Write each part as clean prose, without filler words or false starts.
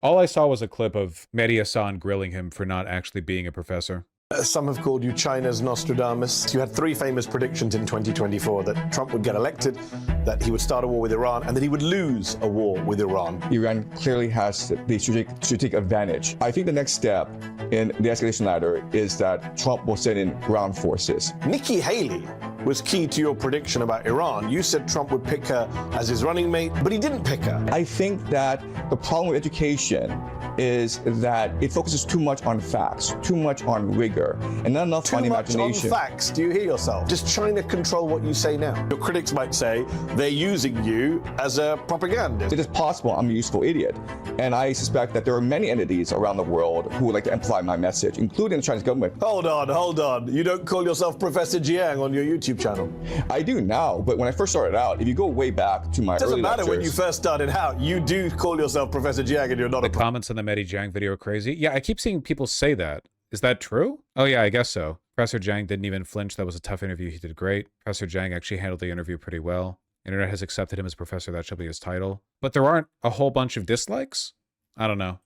All I saw was a clip of Mehdi Hasan grilling him for not actually being a professor. Some have called you China's Nostradamus. You had three famous predictions in 2024: that Trump would get elected, that he would start a war with Iran, and that he would lose a war with Iran. Iran clearly has the strategic advantage. I think the next step in the escalation ladder is that Trump will send in ground forces. Nikki Haley was key to your prediction about Iran. You said Trump would pick her as his running mate, but he didn't pick her. I think that the problem with education is that it focuses too much on facts, too much on rigor, and not enough on imagination. Too much on facts. Do you hear yourself? Does China control what you say now? Your critics might say they're using you as a propagandist. It is possible I'm a useful idiot, and I suspect that there are many entities around the world who would like to amplify my message, including the Chinese government. Hold on. You don't call yourself Professor Jiang on your YouTube channel? I do now, but when I first started out, if you go way back to my early lectures... It doesn't matter when you first started out. You do call yourself Professor Jiang and you're not the comments on the Mehdi Jiang video are crazy. Yeah, I keep seeing people say that. Is that true? Oh yeah, I guess so. Professor Jiang didn't even flinch. That was a tough interview. He did great. Professor Jiang actually handled the interview pretty well. Internet has accepted him as professor. That shall be his title. But there aren't a whole bunch of dislikes? I don't know.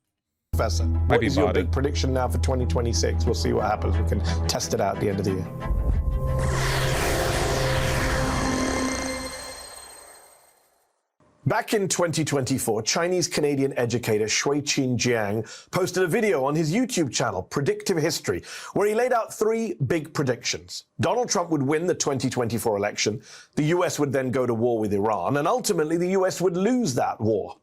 Professor, what is your big prediction now for 2026? We'll see what happens. We can test it out at the end of the year. Back in 2024, Chinese-Canadian educator Shui-Qin Jiang posted a video on his YouTube channel, Predictive History, where he laid out three big predictions. Donald Trump would win the 2024 election, the US would then go to war with Iran, and ultimately the US would lose that war.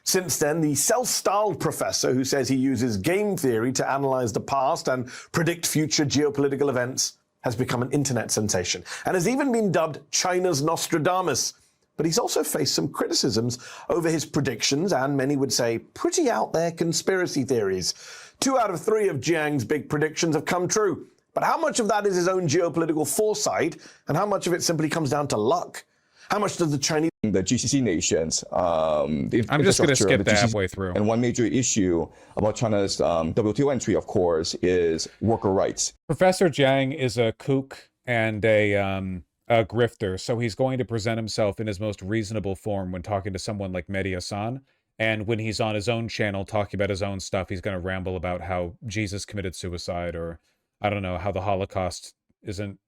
Since then, the self-styled professor who says he uses game theory to analyze the past and predict future geopolitical events has become an internet sensation and has even been dubbed China's Nostradamus. But he's also faced some criticisms over his predictions and, many would say, pretty out there conspiracy theories. 2 out of 3 of Jiang's big predictions have come true. But how much of that is his own geopolitical foresight, and how much of it simply comes down to luck? How much does the Chinese... The GCC nations... I'm just going to skip that halfway through. And one major issue about China's WTO entry, of course, is worker rights. Professor Jiang is a kook and a grifter, so he's going to present himself in his most reasonable form when talking to someone like Mehdi Hasan. And when he's on his own channel talking about his own stuff, he's going to ramble about how Jesus committed suicide, or, I don't know, how the Holocaust isn't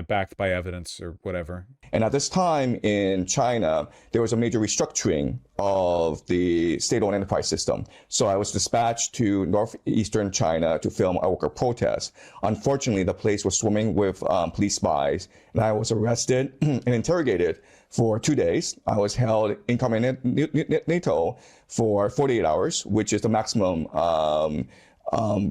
backed by evidence or whatever. And at this time in China, there was a major restructuring of the state-owned enterprise system. So I was dispatched to northeastern China to film a worker protest. Unfortunately, the place was swimming with police spies, and I was arrested and interrogated for 2 days. I was held incognito for 48 hours, which is the maximum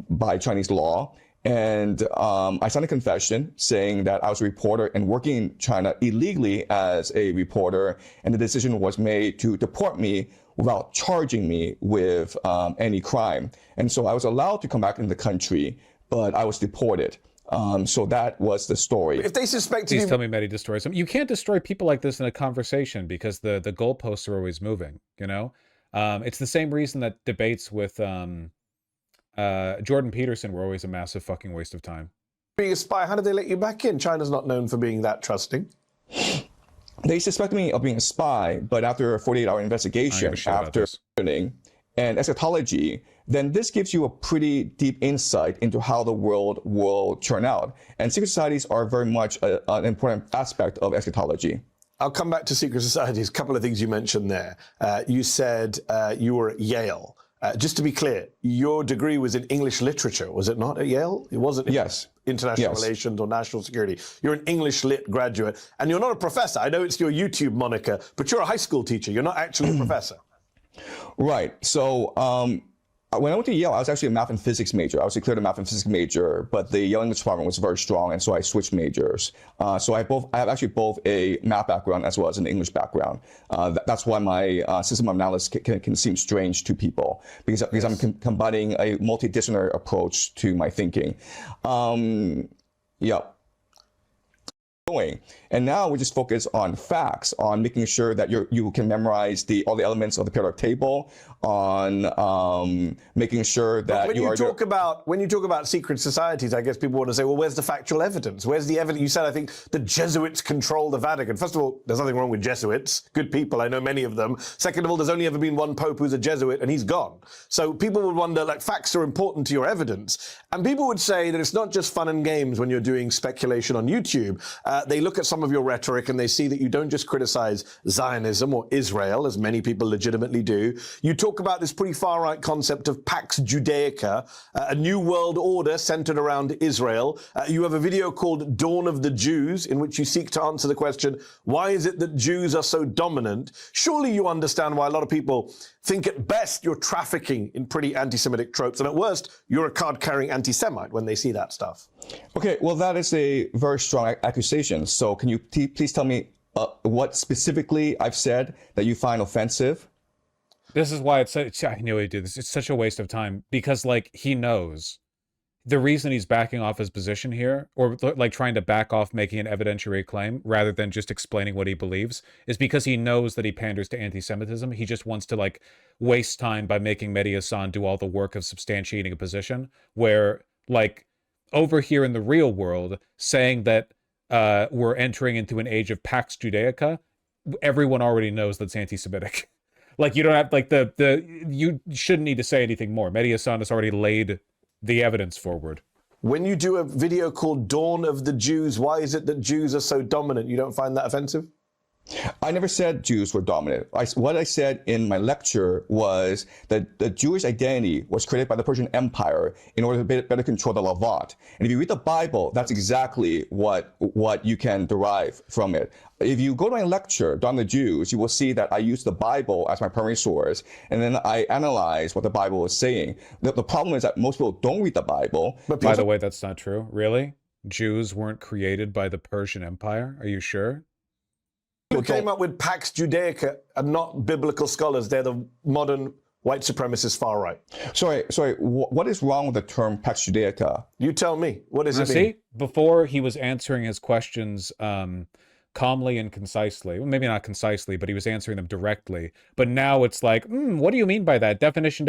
by Chinese law. And I signed a confession saying that I was a reporter and working in China illegally as a reporter, and the decision was made to deport me without charging me with any crime. And so I was allowed to come back into the country, but I was deported. So that was the story. If they suspect Please tell me Mehdi destroys them. You can't destroy people like this in a conversation because the goalposts are always moving, you know? It's the same reason that debates with... Jordan Peterson were always a massive fucking waste of time. Being a spy, how did they let you back in? China's not known for being that trusting. They suspected me of being a spy, but after a 48-hour investigation, after learning and eschatology, then this gives you a pretty deep insight into how the world will turn out. And secret societies are very much an important aspect of eschatology. I'll come back to secret societies. A couple of things you mentioned there. You said you were at Yale. Just to be clear, your degree was in English literature, was it not, at Yale? It wasn't in international relations or national security. You're an English lit graduate, and you're not a professor. I know it's your YouTube moniker, but you're a high school teacher. You're not actually a professor. Right. So when I went to Yale, I was actually a math and physics major. I was declared a math and physics major, but the Yale English department was very strong, and so I switched majors. So I have actually both a math background as well as an English background. That's why my system of analysis can seem strange to people, because I'm combining a multidisciplinary approach to my thinking. going. And now we just focus on facts, on making sure that you can memorize all the elements of the periodic table, on making sure that when you talk about secret societies, I guess people want to say, well, where's the factual evidence? Where's the evidence? You said, I think, the Jesuits control the Vatican. First of all, there's nothing wrong with Jesuits. Good people. I know many of them. Second of all, there's only ever been one pope who's a Jesuit, and he's gone. So people would wonder, like, facts are important to your evidence. And people would say that it's not just fun and games when you're doing speculation on YouTube. They look at some of your rhetoric and they see that you don't just criticize Zionism or Israel, as many people legitimately do. You talk about this pretty far-right concept of Pax Judeaica, a new world order centered around Israel. You have a video called Dawn of the Jews, in which you seek to answer the question, why is it that Jews are so dominant? Surely you understand why a lot of people think at best you're trafficking in pretty anti-Semitic tropes, and at worst, you're a card-carrying anti-Semite when they see that stuff. Okay, well, that is a very strong accusation. So can you please tell me what specifically I've said that you find offensive? This is why I knew he'd do this. It's such a waste of time because, like, he knows the reason he's backing off his position here, or like trying to back off making an evidentiary claim rather than just explaining what he believes, is because he knows that he panders to anti-Semitism. He just wants to, like, waste time by making Mehdi Hasan do all the work of substantiating a position where, like, over here in the real world, saying that we're entering into an age of Pax Judeaica, everyone already knows that's anti-Semitic. Like, you don't have, like, you shouldn't need to say anything more. Mehdi Hasan has already laid the evidence forward. When you do a video called Dawn of the Jews, why is it that Jews are so dominant? You don't find that offensive? I never said Jews were dominant. What I said in my lecture was that the Jewish identity was created by the Persian Empire in order to better control the Levant. And if you read the Bible, that's exactly what you can derive from it. If you go to my lecture, Dawn of the Jews, you will see that I use the Bible as my primary source, and then I analyze what the Bible is saying. The problem is that most people don't read the Bible. But by the way, that's not true. Really? Jews weren't created by the Persian Empire? Are you sure? Who came up with Pax Judeaica are not biblical scholars. They're the modern white supremacist far right. Sorry. What is wrong with the term Pax Judeaica? You tell me. What does it mean? See, before he was answering his questions calmly and concisely. Well, maybe not concisely, but he was answering them directly. But now it's like, what do you mean by that? Definition.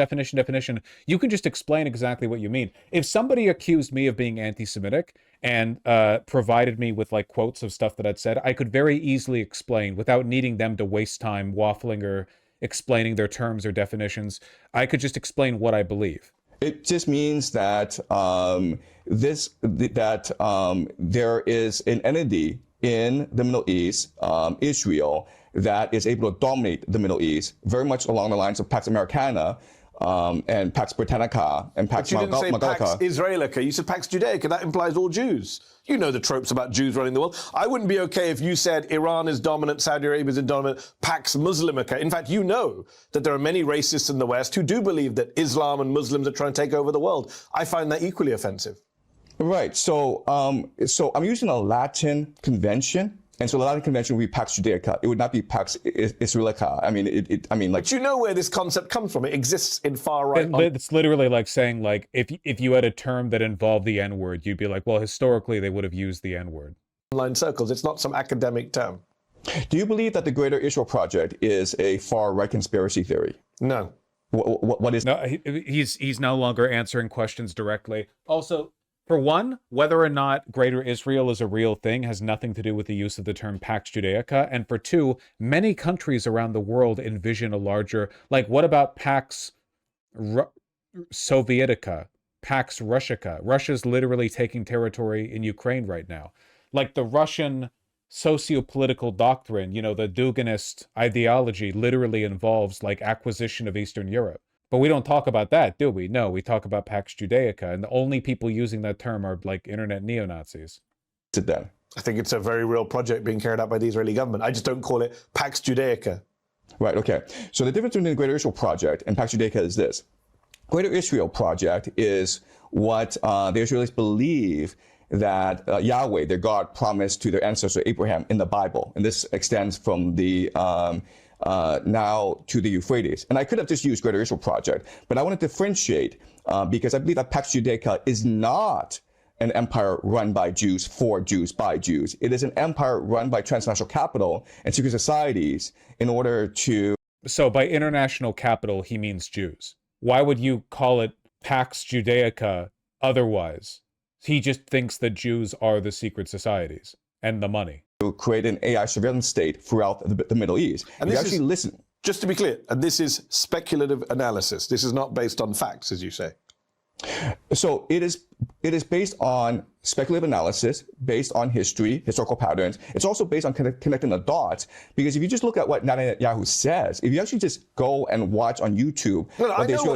You can just explain exactly what you mean. If somebody accused me of being anti-Semitic and provided me with, like, quotes of stuff that I'd said, I could very easily explain without needing them to waste time waffling or explaining their terms or definitions. I could just explain what I believe. It just means that there is an entity in the Middle East, Israel, that is able to dominate the Middle East, very much along the lines of Pax Americana and Pax Britannica and Pax But you didn't say Magalica. Pax Israelica. You said Pax Judaaica. That implies all Jews. You know the tropes about Jews running the world. I wouldn't be okay if you said Iran is dominant, Saudi Arabia is dominant, Pax Muslimica. In fact, you know that there are many racists in the West who do believe that Islam and Muslims are trying to take over the world. I find that equally offensive. Right. So I'm using a Latin convention, and so the Latin convention would be Pax Judaaica. It would not be Pax Israelica. But you know where this concept comes from. It exists in far right. It's literally like saying, like, if you had a term that involved the N-word, you'd be like, well, historically they would have used the N-word. Online circles. It's not some academic term. Do you believe that the Greater Israel Project is a far right conspiracy theory? No. What is? No, he's no longer answering questions directly. Also, for one, whether or not Greater Israel is a real thing has nothing to do with the use of the term Pax Judaaica. And for two, many countries around the world envision a larger, like, what about Pax Sovietica, Pax Russica? Russia's literally taking territory in Ukraine right now. Like, the Russian socio-political doctrine, the Duginist ideology literally involves, like, acquisition of Eastern Europe. But we don't talk about that, do we? No, we talk about Pax Judaaica, and the only people using that term are, like, internet neo-Nazis. I think it's a very real project being carried out by the Israeli government. I just don't call it Pax Judaaica. Right, okay. So the difference between the Greater Israel Project and Pax Judaaica is this. Greater Israel Project is what the Israelis believe that Yahweh, their God, promised to their ancestor Abraham in the Bible. And this extends from the now to the Euphrates. And I could have just used Greater Israel Project, but I want to differentiate because I believe that Pax Judaaica is not an empire run by Jews, for Jews, by Jews. It is an empire run by transnational capital and secret societies in order to... So by international capital, he means Jews. Why would you call it Pax Judeaica otherwise? He just thinks that Jews are the secret societies and the money. To create an AI surveillance state throughout the Middle East. And if you this actually is, listen... just to be clear, and this is speculative analysis. This is not based on facts, as you say. So it is based on speculative analysis, based on history, historical patterns. It's also based on connecting the dots, because if you just look at what Netanyahu says, if you actually just go and watch on YouTube...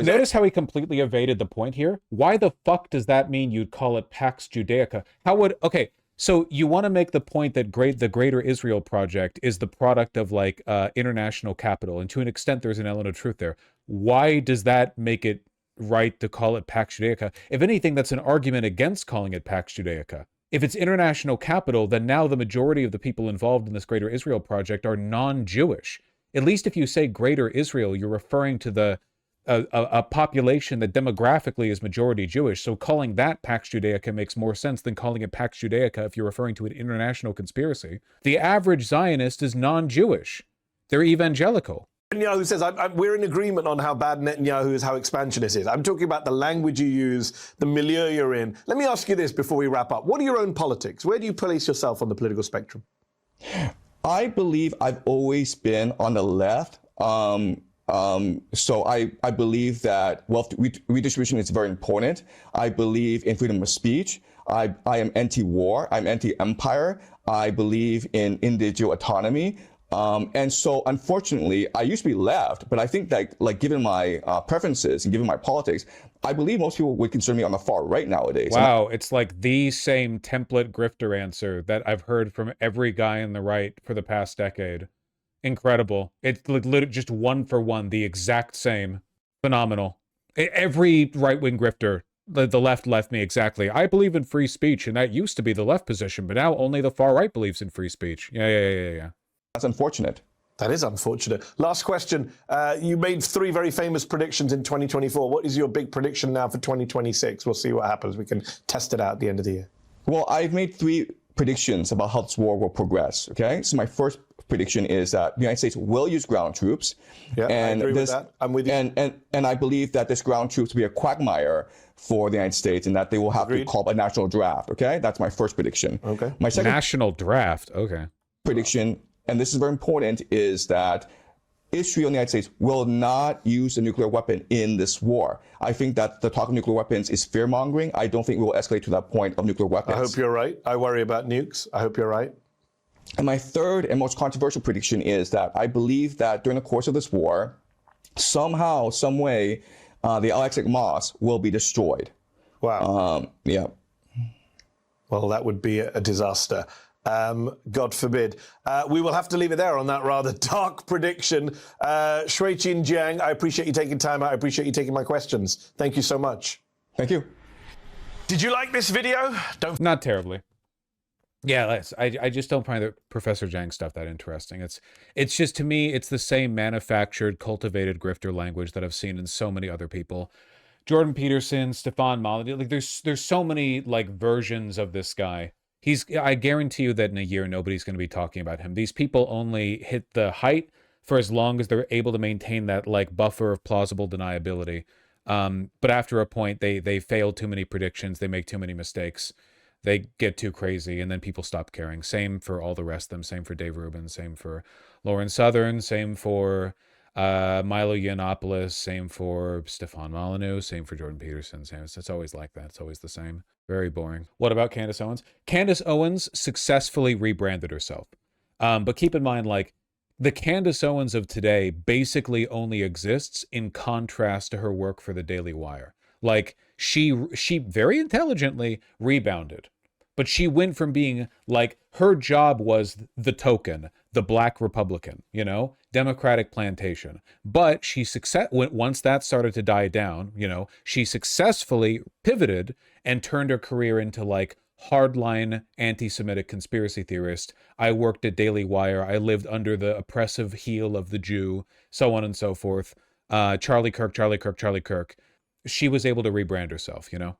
Notice how he completely evaded the point here. Why the fuck does that mean you'd call it Pax Judeaica? How would... Okay, so you want to make the point that the Greater Israel Project is the product of like international capital, and to an extent there's an element of truth there. Why does that make it right to call it Pax Judeaica? If anything, that's an argument against calling it Pax Judeaica. If it's international capital, then now the majority of the people involved in this Greater Israel Project are non-Jewish. At least if you say Greater Israel, you're referring to a population that demographically is majority Jewish. So calling that Pax Judeaica makes more sense than calling it Pax Judeaica if you're referring to an international conspiracy. The average Zionist is non-Jewish. They're evangelical. Netanyahu says, we're in agreement on how bad Netanyahu is, how expansionist is. I'm talking about the language you use, the milieu you're in. Let me ask you this before we wrap up. What are your own politics? Where do you place yourself on the political spectrum? I believe I've always been on the left. So I believe that wealth redistribution is very important. I believe in freedom of speech. I am anti-war. I'm anti-empire. I believe in individual autonomy. And so, unfortunately, I used to be left, but I think that, like, given my preferences and given my politics, I believe most people would consider me on the far right nowadays. Wow, it's like the same template grifter answer that I've heard from every guy on the right for the past decade. Incredible. It's literally just one for one, the exact same. Phenomenal. Every right-wing grifter, the left left me exactly. I believe in free speech, and that used to be the left position, but now only the far right believes in free speech. Yeah. That's unfortunate. That is unfortunate. Last question. You made 3 very famous predictions in 2024. What is your big prediction now for 2026? We'll see what happens. We can test it out at the end of the year. Well, I've made 3 predictions about how this war will progress, okay? So my first prediction is that the United States will use ground troops. Yeah, and I agree with that. I'm with you. And I believe that this ground troops will be a quagmire for the United States and that they will have to call a national draft, okay? That's my first prediction. Okay. My second national draft, okay. Prediction, and this is very important, is that Israel and the United States will not use a nuclear weapon in this war. I think that the talk of nuclear weapons is fear-mongering. I don't think we will escalate to that point of nuclear weapons. I hope you're right. I worry about nukes. I hope you're right. And my third and most controversial prediction is that I believe that during the course of this war, somehow, some way, the Al-Aqsa Mosque will be destroyed. Wow. Yeah. Well, that would be a disaster. God forbid. We will have to leave it there on that rather dark prediction. Shuiqin Jiang, I appreciate you taking time out. I appreciate you taking my questions. Thank you so much. Thank you. Did you like this video? Not terribly. Yeah, I just don't find the Professor Jiang stuff that interesting. It's just, to me, it's the same manufactured, cultivated grifter language that I've seen in so many other people. Jordan Peterson, Stefan Molyneux, like there's so many like versions of this guy. I guarantee you that in a year, nobody's going to be talking about him. These people only hit the height for as long as they're able to maintain that like buffer of plausible deniability. But after a point, they fail too many predictions. They make too many mistakes. They get too crazy, and then people stop caring. Same for all the rest of them. Same for Dave Rubin. Same for Lauren Southern. Same for Milo Yiannopoulos. Same for Stefan Molyneux. Same for Jordan Peterson. It's always like that. It's always the same. Very boring. What about Candace Owens? Candace Owens successfully rebranded herself. But keep in mind, like, the Candace Owens of today basically only exists in contrast to her work for the Daily Wire. Like, she very intelligently rebounded. But she went from being, like, her job was the token, the black Republican, you know, Democratic plantation. But once that started to die down, you know, she successfully pivoted and turned her career into, like, hardline anti-Semitic conspiracy theorist. I worked at Daily Wire. I lived under the oppressive heel of the Jew, so on and so forth. Charlie Kirk. She was able to rebrand herself, you know?